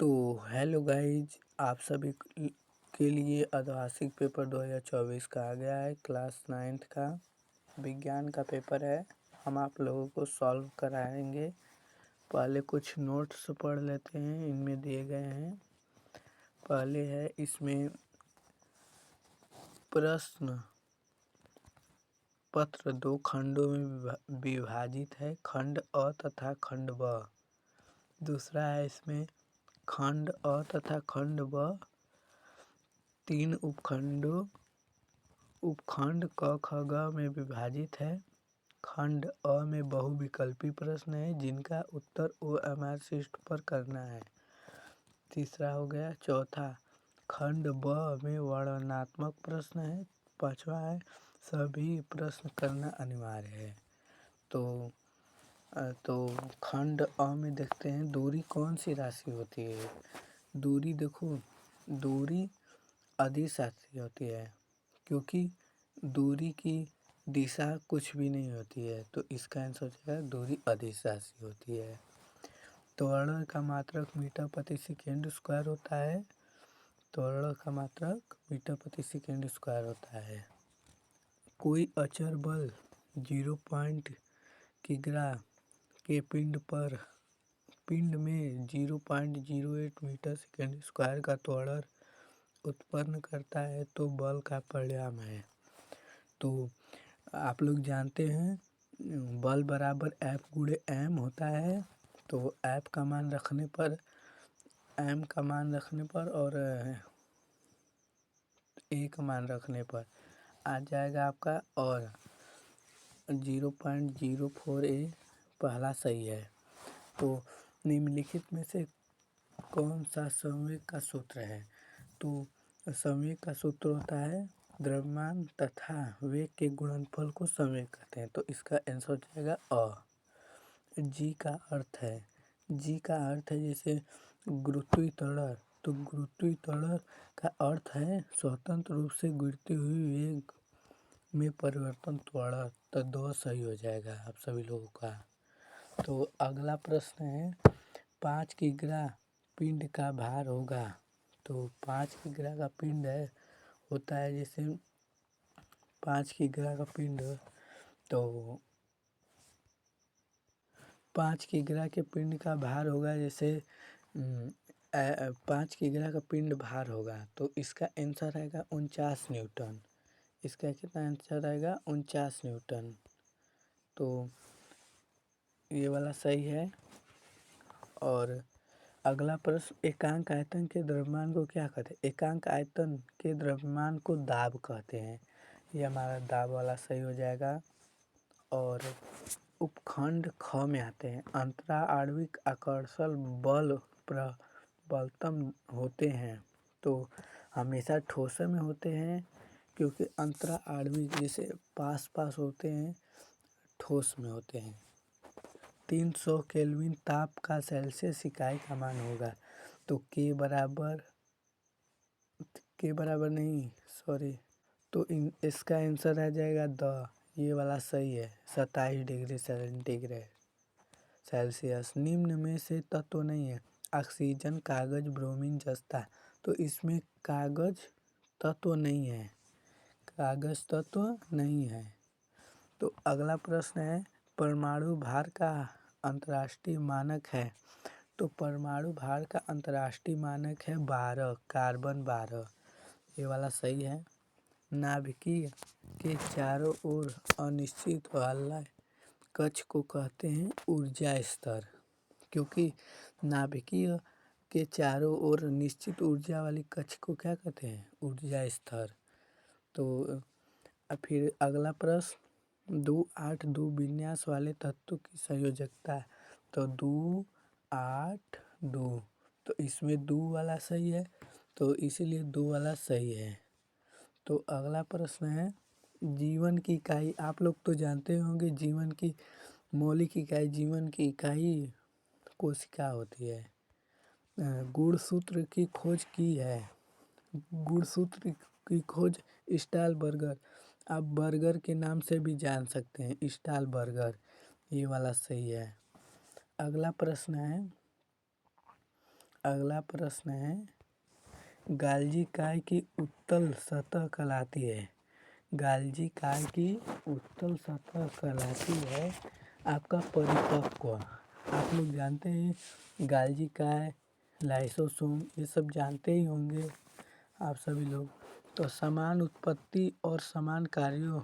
तो hello guys, आप सभी के लिए अर्धवार्षिक पेपर 2024 का आ गया है। क्लास 9th का विज्ञान का पेपर है। हम आप लोगों को सॉल्व कराएंगे। पहले कुछ नोट्स पढ़ लेते हैं, इनमें दिए गए हैं। पहले है इसमें प्रश्न पत्र 2 खंडों में विभाजित है, खंड अ तथा खंड ब। दूसरा है इसमें खंड अ तथा खंड ब 3 उपखंड क ख ग में विभाजित है। खंड अ में बहुविकल्पी प्रश्न है जिनका उत्तर OMR शीट पर करना है। तीसरा हो गया। चौथा खंड ब में वर्णनात्मक प्रश्न है। पांचवा है सभी प्रश्न करना अनिवार्य है। तो खंड अ में देखते हैं, दूरी कौन सी राशि होती है। दूरी देखो, दूरी अदिश राशि होती है, क्योंकि दूरी की दिशा कुछ भी नहीं होती है, तो इसका आंसर हो जाएगा दूरी अदिश राशि होती है। त्वरण का मात्रक मीटर प्रति सेकेंड स्क्वायर होता है। त्वरण का मात्रक मीटर प्रति सेकेंड स्क्वायर होता है। कोई अचर बल 0 पॉइंट किग्रा के पिंड में 0.08 मीटर सेकेंड स्क्वायर का त्वरण उत्पन्न करता है तो बल का परिमाण है। तो आप लोग जानते हैं बल बराबर F गुणे M होता है। तो F का मान रखने पर, M का मान रखने पर और A का मान रखने पर आ जाएगा आपका, और 0.04A पहला सही है। तो निम्नलिखित में से कौन सा संवेग का सूत्र है। तो संवेग का सूत्र होता है द्रव्यमान तथा वेग के गुणनफल को संवेग कहते हैं। तो इसका आंसर हो जाएगा अ। जी का अर्थ है जैसे गुरुत्वीय त्वरण। तो गुरुत्वीय त्वरण का अर्थ है स्वतंत्र रूप से गिरती हुई वेग में परिवर्तन त्वरण। तो दो सही हो जाएगा आप सभी लोगों का। तो अगला प्रश्न है 5 किग्रा पिंड का भार होगा। तो 5 किग्रा का पिंड होता है, जैसे 5 किग्रा का पिंड, तो 5 किग्रा के पिंड का भार होगा, जैसे 5 किग्रा का पिंड भार होगा, तो इसका आंसर आएगा 49 न्यूटन। इसका कितना आंसर आएगा 49 न्यूटन। तो ये वाला सही है। और अगला प्रश्न एकांक आयतन के द्रव्यमान को क्या कहते हैं। एकांक आयतन के द्रव्यमान को दाब कहते हैं। ये हमारा दाब वाला सही हो जाएगा। और उपखंड ख में आते हैं, अंतरा आणविक आकर्षण बल प्रबलतम होते हैं। तो हमेशा ठोसर में होते हैं, क्योंकि अंतरा आणविक जैसे पास होते हैं, ठोस में होते हैं। 300 केल्विन ताप का सेल्सियस इकाई का मान होगा। तो के बराबर नहीं, सॉरी, तो इसका आंसर आ जाएगा द। ये वाला सही है, 27 डिग्री सेंटीग्रेड सेल्सियस। निम्न में से तत्व नहीं है। ऑक्सीजन, कागज, ब्रोमीन, जस्ता। तो इसमें कागज तत्व नहीं है, कागज तत्व नहीं है। तो अगला प्रश्न है परमाणु भार का अंतर्राष्ट्रीय मानक है। तो परमाणु भार का अंतर्राष्ट्रीय मानक है 12, कार्बन 12। ये वाला सही है। नाभिकीय के चारों ओर अनिश्चित वाला कक्ष को कहते हैं ऊर्जा स्तर, क्योंकि नाभिकीय के चारों ओर निश्चित ऊर्जा वाली कक्ष को क्या कहते हैं, ऊर्जा स्तर। तो फिर अगला प्रश्न 2, 8, 2 विन्यास वाले तत्वों की संयोजकता। तो 2, 8, 2, तो इसमें 2 वाला सही है, तो इसीलिए 2 वाला सही है। तो अगला प्रश्न है जीवन की इकाई। आप लोग तो जानते होंगे जीवन की मौलिक इकाई, जीवन की इकाई कोशिका होती है। गुणसूत्र की खोज की है, गुणसूत्र की खोज स्टालबर्गर, आप बर्गर के नाम से भी जान सकते हैं, स्टालबर्गर। ये वाला सही है। अगला प्रश्न है अगला प्रश्न है, गालजी काय की उत्तल सतह कहलाती है? गालजी काय की उत्तल सतह कहलाती है आपका परिपक्व। आप लोग जानते हैं गालजी काय, लाइसोसोम, ये सब जानते ही होंगे आप सभी लोग। तो समान उत्पत्ति और समान कार्यों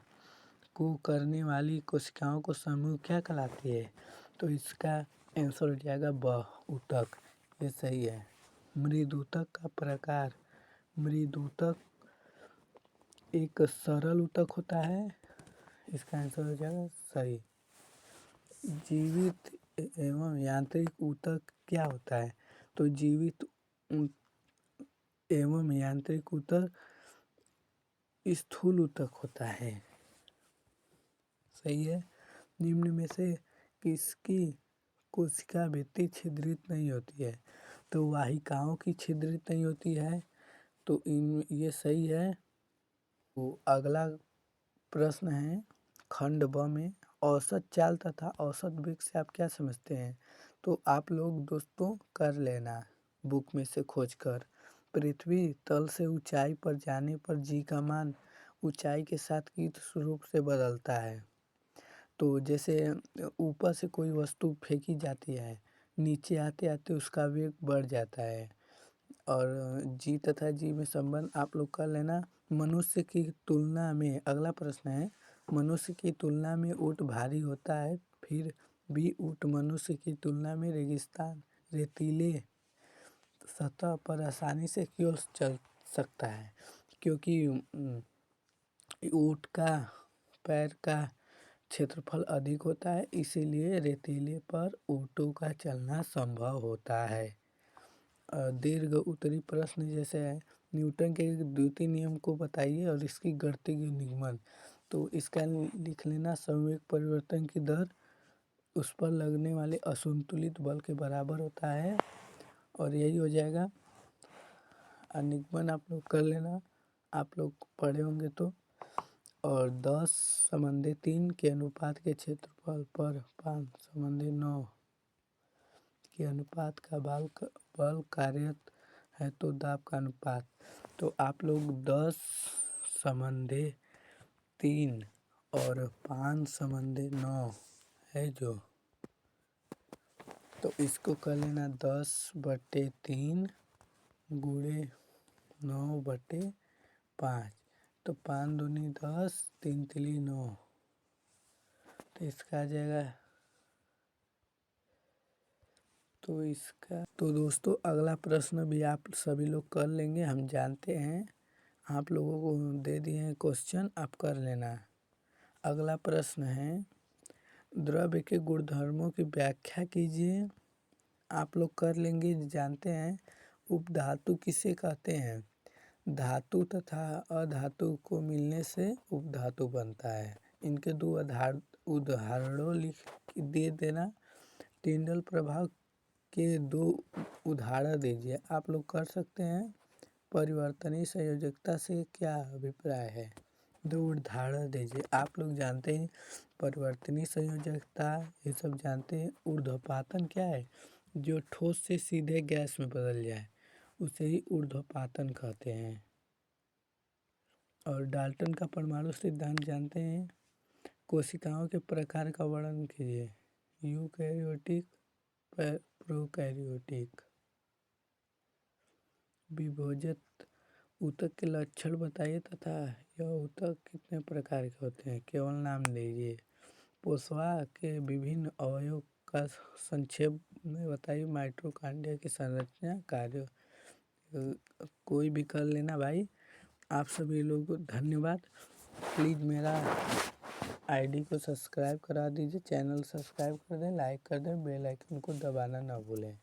को करने वाली कोशिकाओं को समूह क्या कहलाती है? तो इसका आंसर हो जाएगा ऊतक। ये सही है। मृदूतक का प्रकार, मृदूतक एक सरल ऊतक होता है, इसका आंसर हो जाएगा सही। जीवित एवं यांत्रिक ऊतक क्या होता है? तो जीवित एवं यांत्रिक ऊतक स्थूल ऊतक होता है। सही है। निम्न में से किसकी कोशिका भित्ति छिद्रित नहीं होती है? तो वाहिकाओं की छिद्रित नहीं होती है, तो ये सही है। तो अगला प्रश्न है, खंड ब में औसत चाल तथा औसत वेग से आप क्या समझते हैं? तो आप लोग दोस्तों कर लेना बुक में से खोजकर। पृथ्वी तल से ऊंचाई पर जाने पर जी का मान ऊंचाई के साथ किस रूप से बदलता है? तो जैसे ऊपर से कोई वस्तु फेंकी जाती है, नीचे आते आते उसका वेग बढ़ जाता है। और जी तथा जी में संबंध आप लोग कर लेना। मनुष्य की तुलना में, अगला प्रश्न है, मनुष्य की तुलना में ऊँट भारी होता है, फिर भी ऊँट मनुष्य की तुलना में रेगिस्तान रेतीले सतह पर आसानी से क्यों चल सकता है? क्योंकि ऊँट का पैर का क्षेत्रफल अधिक होता है, इसीलिए रेतीले पर ऊँटों का चलना संभव होता है। दीर्घ उत्तरी प्रश्न जैसे है, न्यूटन के द्वितीय नियम को बताइए और इसकी गणितीय निगमन। तो इसका लिख लेना, संवेग परिवर्तन की दर उस पर लगने वाले असंतुलित बल के बराबर होता है, और यही हो जाएगा। निगमन आप लोग कर लेना, आप लोग पढ़े होंगे तो। और 10/3 के अनुपात के क्षेत्रफल पर 5/9 के अनुपात का बल कार्यरत है, तो दाब का अनुपात। तो आप लोग 10/3 और 5/9 है जो, तो इसको कर लेना 10/3 गुणे 9/5, तो 5 दूनी 10, 3 तिली 9, तो इसका आ जाएगा। तो दोस्तों अगला प्रश्न भी आप सभी लोग कर लेंगे, हम जानते हैं। आप लोगों को दे दिए हैं क्वेश्चन, आप कर लेना। अगला प्रश्न है, द्रव्य के गुणधर्मों की व्याख्या कीजिए। आप लोग कर लेंगे, जानते हैं। उपधातु किसे कहते हैं? धातु तथा अधातु को मिलने से उपधातु बनता है। इनके दो उदाहरणों लिख दे देना। टिंडल प्रभाव के 2 उदाहरण दीजिए। आप लोग कर सकते हैं। परिवर्तनीय संयोजकता से क्या अभिप्राय है? 2 उदाहरण दीजिए। आप लोग जानते हैं परिवर्तनीय संयोजकता, ये सब जानते हैं। ऊर्ध्वपातन क्या है? जो ठोस से सीधे गैस में बदल जाए उसे ही ऊर्ध्वपातन कहते हैं। और डाल्टन का परमाणु सिद्धांत जानते हैं। कोशिकाओं के प्रकार का वर्णन कीजिए। Eukaryotic, prokaryotic. विभोजित ऊतक के लक्षण बताइए तथा यह ऊतक कितने प्रकार के होते हैं, केवल नाम दीजिए। पोषवा के विभिन्न अवयवों का संक्षेप में बताइए। माइटोकॉन्ड्रिया की संरचना, कार्य। कोई भी कर लेना भाई। आप सभी लोगों को धन्यवाद। प्लीज़ मेरा आईडी को सब्सक्राइब करा दीजिए, चैनल सब्सक्राइब कर दें, लाइक कर दें, बेल आइकन को दबाना ना भूलें।